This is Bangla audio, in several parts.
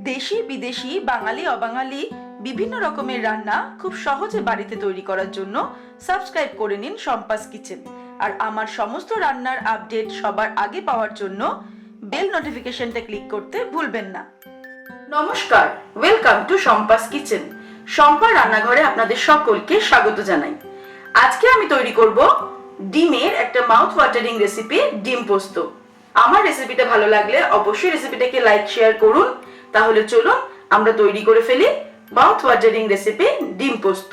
দেশি বিদেশি বাঙালি অবাঙালি বিভিন্ন রকমের রান্না খুব সহজে বাড়িতে তৈরি করার জন্য সাবস্ক্রাইব করে নিন শম্পাস কিচেন। আর আমার সমস্ত রান্নার আপডেট সবার আগে পাওয়ার জন্য বেল নোটিফিকেশনটা ক্লিক করতে ভুলবেন না। নমস্কার, welcome to Shampa's kitchen. Shampa রান্নাঘরে আপনাদের সকলকে স্বাগত জানাই। আজকে আমি তৈরি করব ডিমের একটা মাউথ ওয়াটারিং রেসিপি, ডিম পোস্ত। আমার রেসিপিটা ভালো লাগলে অবশ্যই রেসিপিটাকে লাইক শেয়ার করুন। তাহলে চলুন আমরা তৈরি করে ফেলি মাউথ ওয়াটারিং রেসিপি ডিম পোস্ত।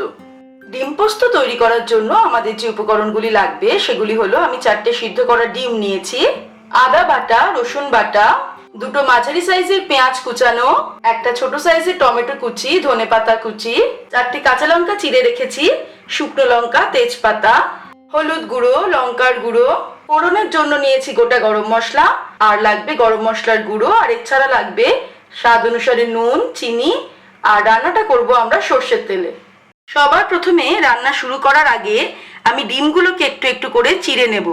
ডিম পোস্ত তৈরি করার জন্য আমাদের যে উপকরণগুলি লাগবে সেগুলি হলো, আমি 4টে সিদ্ধ করা ডিম নিয়েছি, আদা বাটা, রসুন বাটা, 2টো মাঝারি সাইজের পেঁয়াজ কুচানো, একটা ছোট সাইজের টমেটো কুচি, ধনেপাতা কুচি, 4টে কাঁচা লঙ্কা চিড়ে রেখেছি, শুকনো লঙ্কা, তেজপাতা, হলুদ গুঁড়ো, লঙ্কার গুঁড়ো, ফোড়নের জন্য নিয়েছি গোটা গরম মশলা, আর লাগবে গরম মশলার গুঁড়ো, আর এছাড়া লাগবে স্বাদ অনুসারে নুন, চিনি। আর রান্নাটা করব আমরা সর্ষের তেলে। সবার প্রথমে রান্না শুরু করার আগে আমি ডিমগুলোকে একটু একটু করে চিড়ে নেব।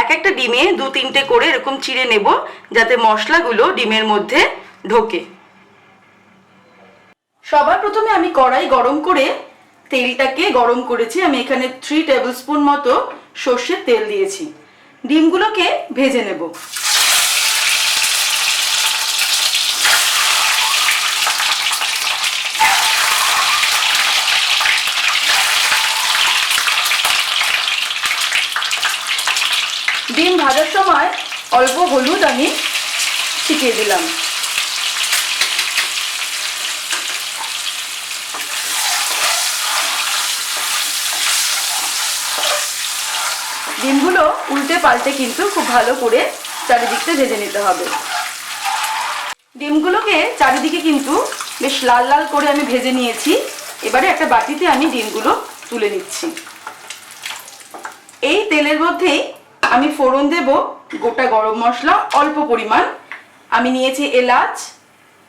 এক একটা ডিমে 2-3টে করে এরকম চিড়ে নেব, যাতে মশলাগুলো ডিমের মধ্যে ঢোকে। সবার প্রথমে আমি কড়াই গরম করে তেলটাকে গরম করেছি। আমি এখানে 3 টেবিল স্পুন মতো সর্ষের তেল দিয়েছি। ডিমগুলোকে ভেজে নেব। ডিম ভাজার সময় অল্প হলুদ আমি ছিটিয়ে দিলাম। ডিমগুলো উল্টে পাল্টে কিন্তু খুব ভালো করে চারিদিকটা ভেজে নিতে হবে। ডিমগুলোকে চারিদিকে কিন্তু বেশ লাল লাল করে আমি ভেজে নিয়েছি। এবারে একটা বাটিতে আমি ডিমগুলো তুলে নিচ্ছি। এই তেলের মধ্যেই আমি ফোড়ন দেব গোটা গরম মশলা অল্প পরিমাণ। আমি নিয়েছি এলাচ,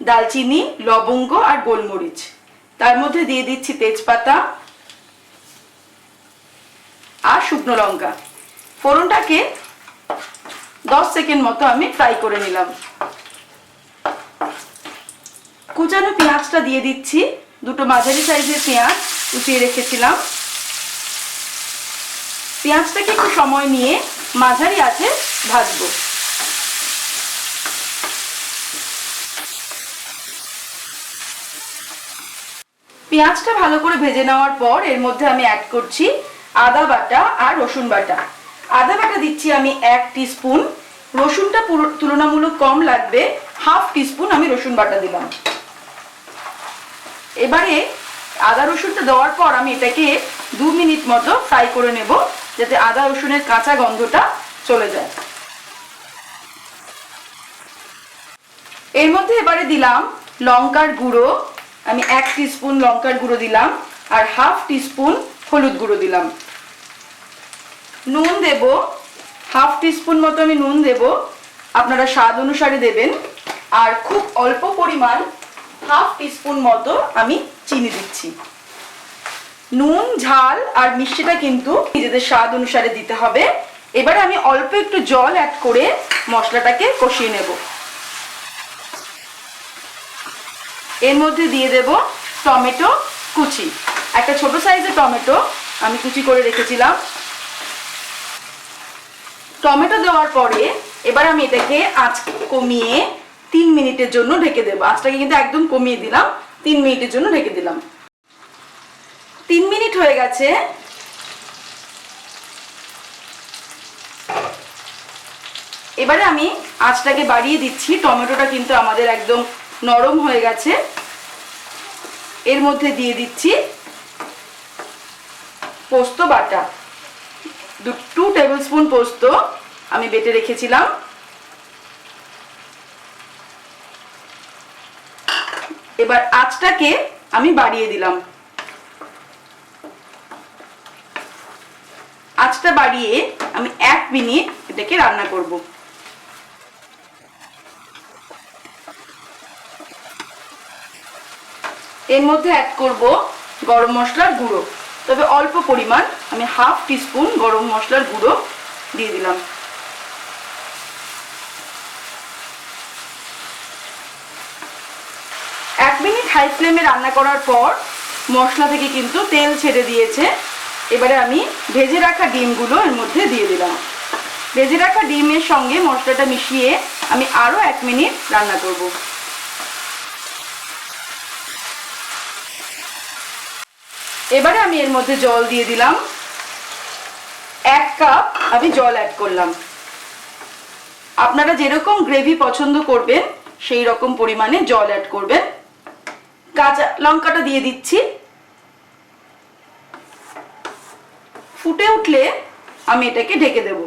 দালচিনি, লবঙ্গ আর গোলমরিচ। তার মধ্যে দিয়ে দিচ্ছি তেজপাতা আর শুকনো লঙ্কা। ফোড়নটাকে 10 সেকেন্ড মতো আমি ফ্রাই করে নিলাম। কুচানো পেঁয়াজটা দিয়ে দিচ্ছি। 2টো মাঝারি সাইজের পেঁয়াজ কুচিয়ে রেখেছিলাম। পেঁয়াজটাকে একটু সময় নিয়ে মাঝারি আঁচে ভাজবো। পেঁয়াজটা ভালো করে ভেজে নেওয়ার পর এর মধ্যে আমি অ্যাড করছি আদা বাটা আর রসুন বাটা। আদা বাটা দিচ্ছি আমি 1 টিস্পুন, রসুনটা তুলনামূলক কম লাগবে, 1/2 টিস্পুন আমি রসুন বাটা দিলাম। এবারে আদা রসুনটা দেওয়ার পর আমি এটাকে 2 মিনিট মতো ফ্রাই করে নেব, যাতে আদা রসুনের কাঁচা গন্ধটা চলে যায়। এর মধ্যে এবারে দিলাম লঙ্কার গুঁড়ো। আমি 1 টিস্পুন লঙ্কার গুঁড়ো দিলাম, আর 1/2 টিস্পুন হলুদ গুঁড়ো দিলাম। নুন দেব 1/2 টিস্পুন মতো আমি নুন দেব, আপনারা স্বাদ অনুসারে দেবেন। আর খুব অল্প পরিমাণ 1/2 টিস্পুন মতো আমি চিনি দিচ্ছি। নুন, ঝাল আর মিষ্টিটা কিন্তু নিজেদের স্বাদ অনুসারে দিতে হবে। এবারে আমি অল্প একটু জল অ্যাড করে মশলাটাকে কষিয়ে নেব। এর মধ্যে দিয়ে দেব টমেটো কুচি। একটা ছোট সাইজের টমেটো আমি কুচি করে রেখেছিলাম। টমেটো দেওয়ার পরে এবার আমি এটাকে আঁচ কমিয়ে 3 মিনিটের জন্য ঢেকে দেবো। আঁচটাকে কিন্তু একদম কমিয়ে দিলাম, 3 মিনিটের জন্য ঢেকে দিলাম। 3 মিনিট হয়ে গেছে। এবারে আমি আঁচটাকে বাড়িয়ে দিচ্ছি। টমেটোটা কিন্তু আমাদের একদম নরম হয়ে গেছে। এর মধ্যে দিয়ে দিচ্ছি পোস্ত বাটা। 2 টেবিল স্পুন পোস্ত আমি বেটে রেখেছিলাম। এবার আঁচটাকে আমি বাড়িয়ে দিলাম। আঁচটা বাড়িয়ে আমি 1 মিনিট এটাকে রান্না করব। এর মধ্যে অ্যাড করব গরম মশলার গুঁড়ো, তবে অল্প পরিমাণ। আমি 1/2 টিস্পুন গরম মশলার গুঁড়ো দিয়ে দিলাম। মিনিট হাই ফ্লেমে রান্না করার পর মশলা থেকে কিন্তু তেল ছেড়ে দিয়েছে। এবারে আমি ভেজে রাখা ডিমগুলো এর মধ্যে দিয়ে দিলাম। ভেজে রাখা ডিমের সঙ্গে মশলাটা মিশিয়ে আমি আরও 1 মিনিট রান্না করব। এবারে আমি এর মধ্যে জল দিয়ে দিলাম। 1 কাপ আমি জল অ্যাড করলাম। আপনারা যেরকম গ্রেভি পছন্দ করবেন সেই রকম পরিমাণে জল অ্যাড করবেন। কাঁচা লঙ্কাটা দিয়ে দিচ্ছি। ফুটে উঠলে আমি এটাকে ঢেকে দেব।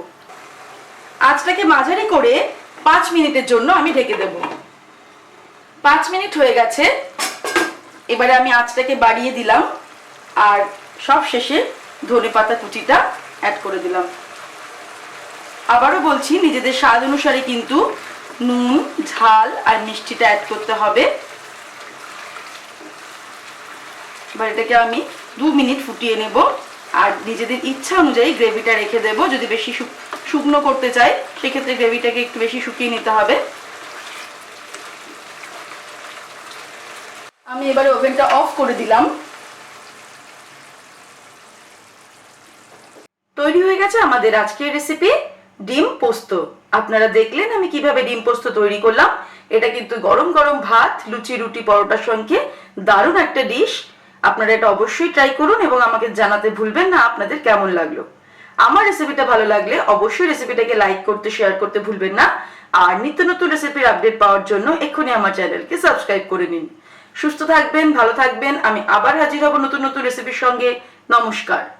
আঁচটাকে মাঝারি করে 5 মিনিটের জন্য আমি ঢেকে দেব। 5 মিনিট হয়ে গেছে। এবারে আমি আঁচটাকে বাড়িয়ে দিলাম আর সব শেষে ধনেপাতা কুচিটা অ্যাড করে দিলাম। আবারও বলছি, নিজেদের স্বাদ অনুসারে কিন্তু নুন, ঝাল আর মিষ্টিটা অ্যাড করতে হবে। এবার এটাকে আমি 2 মিনিট ফুটিয়ে নেব আর নিজেদের ইচ্ছা অনুযায়ী গ্রেভিটা রেখে দেব। যদি বেশি শুকনো করতে চাই সেক্ষেত্রে গ্রেভিটাকে একটু বেশি শুকিয়ে নিতে হবে। আমি এবারে ওভেনটা অফ করে দিলাম। তৈরি হয়ে গেছে আমাদের আজকের রেসিপি ডিম পোস্ত। আপনারা দেখলেন আমি কিভাবে ডিম পোস্ত তৈরি করলাম। এটা কিন্তু গরম গরম ভাত, লুচি, রুটি, পরোটার সঙ্গে দারুণ একটা ডিশ। আপনারা এটা অবশ্যই ট্রাই করুন এবং আমাকে জানাতে ভুলবেন না আপনাদের কেমন লাগলো। আমার রেসিপিটা ভালো লাগলে অবশ্যই রেসিপিটাকে লাইক করতে, শেয়ার করতে ভুলবেন না। আর নিত্য নতুন রেসিপির আপডেট পাওয়ার জন্য এক্ষুনি আমার চ্যানেলকে সাবস্ক্রাইব করে নিন। সুস্থ থাকবেন, ভালো থাকবেন। আমি আবার হাজির হব নতুন নতুন রেসিপির সঙ্গে। নমস্কার।